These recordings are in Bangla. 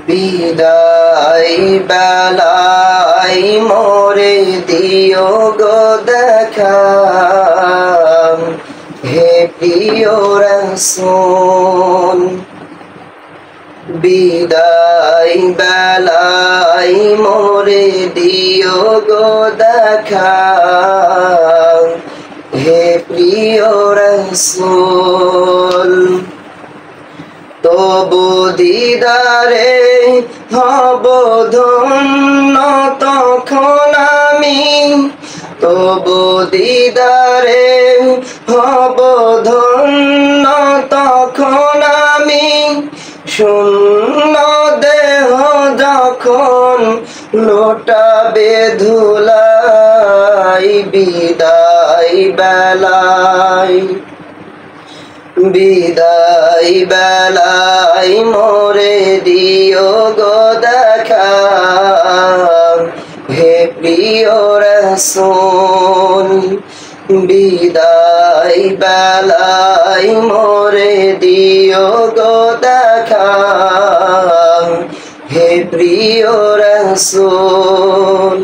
বিদায় বেলায় মোরে দিও গো দেখা, হে প্রিয় রাসূল। বিদায় বেলায় মোরে দিও গো দেখা, হে প্রিয় রাসূল। তবু দিদারে হব ধন্য তখন আমি, তবু দিদারে হব ধন্য তখন আমি। শূন্য দেহ যখন লোটাবে ধুলাই, বিদায় বেলায়, বিদায় বেলায় মোরে দিও গো দেখা, হে প্রিয় রাসূল। বিদায় বেলায় মোরে দিও গো দেখা, হে প্রিয় রাসূল।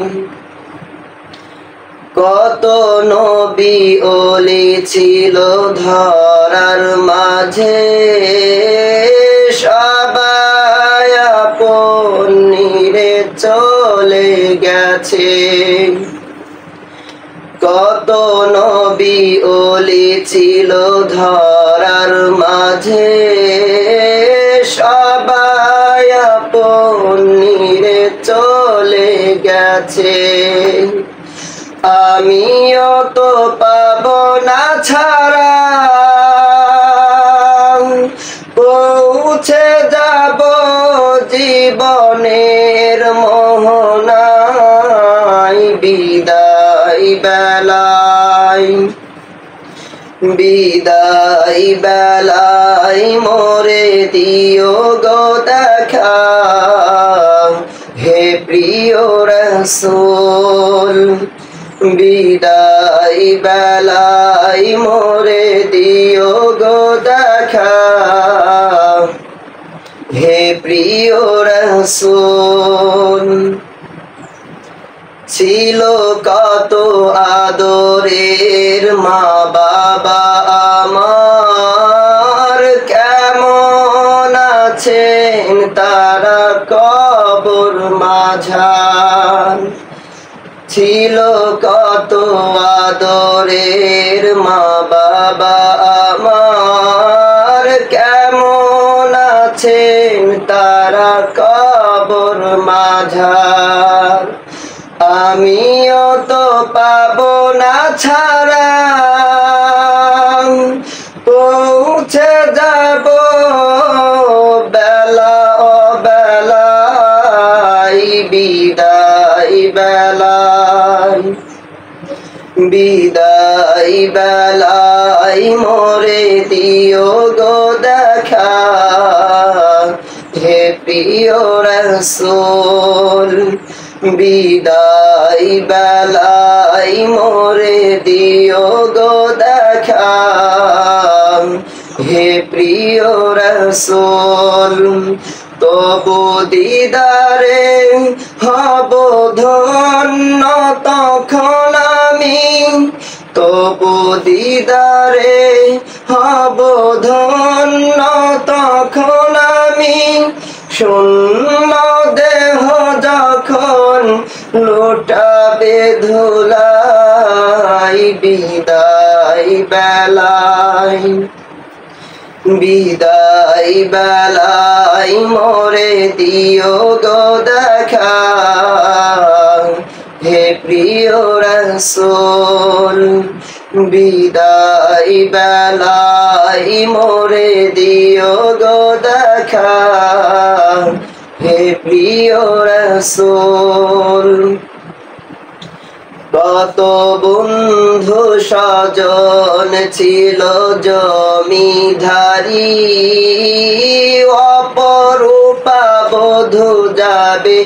কত নবী ওলি ছিল ধরার মাঝে, সবাই আপন নিরে চলে গেছে। কত নবী ওলি ছিল ধরার মাঝে, সবাই আপন নিরে চলে গেছে। আমিও তো পাব না ছাড়া, পৌঁছে যাব জীবনের মোহনায়। বিদায় বেলায়, বিদায় বেলায় মোরে দিও গো দেখা, হে প্রিয় রাসূল। বিদায় বেলায় মোরে দিও গো দেখা, হে প্রিয় রাসূল। ছিল কত আদরের মা বাবা আমার, কেমন আছেন তারা কবর মাঝার। ছিল কত আদরের মা বাবা আমার, কেমন আছেন তারা কবর মাঝার। আমিও তো পাব না ছাড়া, পৌঁছে যাব বেলা ও বেলায়। বিদায় বেলায়, বিদায় বেলায় মোরে দিও গো দেখা, হে প্রিয় রাসূল। বিদায় বেলায় মোরে দিও গো দেখা, হে প্রিয় রাসূল। তবু দিদারে হব ধন্য তখন আমি, তবু দিদারে হব ধন্য তখন আমি। শূন্য দেহ যখন লোটাবে ধুলাই, বিদায় বেলায়, বিদায় বেলায় মোরে দিও গো দেখা, হে প্রিয় রাসূল। বিদায় বেলায় মোরে দিও গো দেখা, হে প্রিয় রাসূল। কত বন্ধু স্বজন ছিল জমিধারী, অপরূপা বধূ যাবে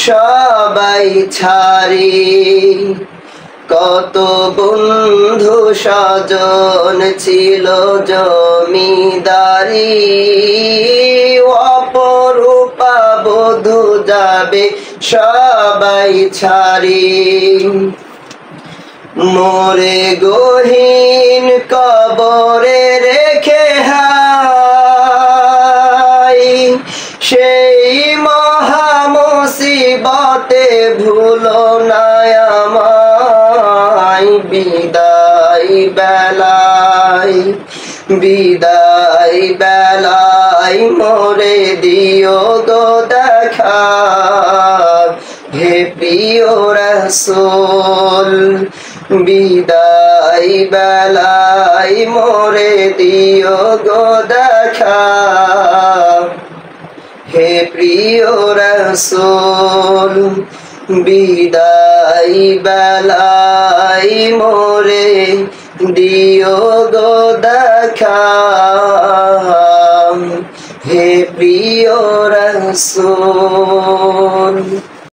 সবাই ছাড়ি। কত বন্ধু স্বজন ছিল জমিদারি, অপরূপা বধূ যাবে সবাই ছাড়ি মোরে গহীন কবরে রেখে হাই সেই মহা মুসিবতে ভুলো না আমায় বিদায় বেলায় মোরে দিও গো দেখা হে প্রিয় রাসূল বিদায় বেলায় মোরে দিও গো দেখা হে প্রিয় রাসূল বিদায় বেলায় মোরে দিও গো দেখা হে প্রিয় রাসূল।